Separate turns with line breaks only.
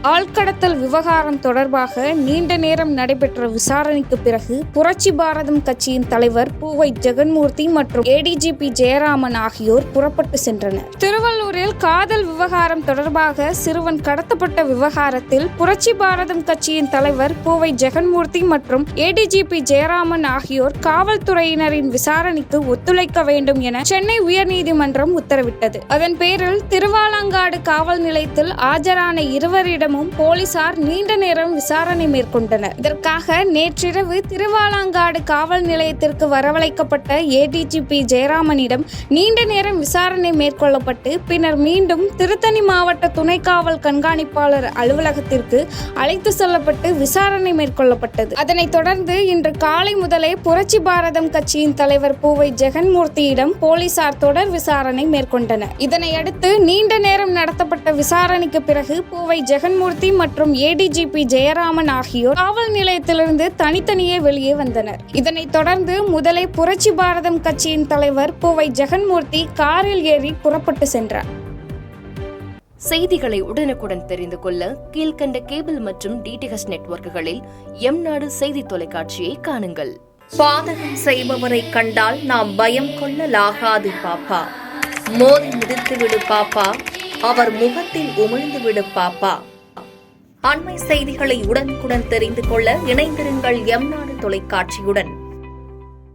ஆள்கடத்தல் விவகாரம் தொடர்பாக நீண்ட நேரம் நடைபெற்ற விசாரணைக்கு பிறகு புரட்சி பாரதம் கட்சியின் தலைவர் பூவை ஜெகன்மூர்த்தி மற்றும் ஏடிஜிபி ஜெயராமன் ஆகியோர் புறப்பட்டு சென்றனர். திருவள்ளூரில் காதல் விவகாரம் தொடர்பாக சிறுவன் கடத்தப்பட்ட விவகாரத்தில் புரட்சி பாரதம் கட்சியின் தலைவர் பூவை ஜெகன்மூர்த்தி மற்றும் ஏடிஜிபி ஜெயராமன் ஆகியோர் காவல்துறையினரின் விசாரணைக்கு ஒத்துழைக்க வேண்டும் என சென்னை உயர்நீதிமன்றம் உத்தரவிட்டது. அதன் பேரில் திருவாலங்காடு காவல் நிலையத்தில் ஆஜரான இருவரிடம் போலீசார் நீண்ட நேரம் விசாரணை மேற்கொண்டனர். இதற்காக நேற்றிரவு திருவாலங்காடு காவல் நிலையத்திற்கு வரவழைக்கப்பட்ட ஏடிஜிபி ஜெயராமனிடம் நீண்ட நேரம் விசாரணை மேற்கொள்ளப்பட்டு பின்னர் மீண்டும் திருத்தணி மாவட்ட துணை காவல் கண்காணிப்பாளர் அலுவலகத்திற்கு அழைத்து செல்லப்பட்டு விசாரணை மேற்கொள்ளப்பட்டது. அதனைத் தொடர்ந்து இன்று காலை முதலே புரட்சி பாரதம் கட்சியின் தலைவர் பூவை ஜெகன்மூர்த்தியிடம் போலீசார் தொடர் விசாரணை மேற்கொண்டனர். இதனையடுத்து நீண்ட நேரம் நடத்தப்பட்ட விசாரணைக்கு பிறகு பூவை ஜெகன்மூர்த்தி மற்றும் ஏடிஜிபி ஜெயராமன் ஆகியோர் காவல் நிலையத்திலிருந்து தனித்தனியே வெளியே வந்தனர். இதனைத் தொடர்ந்து முதலே புரட்சி பாரதம் கட்சியின் தலைவர் பூவை ஜெகன்மூர்த்தி காரில் ஏறி புறப்பட்டு சென்றார்.
செய்திகளை உடனுக்குடன் தெரிந்து கொள்ள கீழ்கண்ட கேபிள் மற்றும் டிடிஎச் நெட்வொர்க்குகளில் எம்நாடு செய்தி தொலைக்காட்சியை காணுங்கள். பாதகம் செய்பவரை கண்டால் நாம் பயம் கொள்ளலாகாது பாப்பா. மோதி மிதித்துவிடு பாப்பா, அவர் முகத்தில் உமிழ்ந்துவிடு பாப்பா. அண்மை செய்திகளை உடனுக்குடன் தெரிந்து கொள்ள இணைந்திருங்கள் எம்நாடு தொலைக்காட்சியுடன்.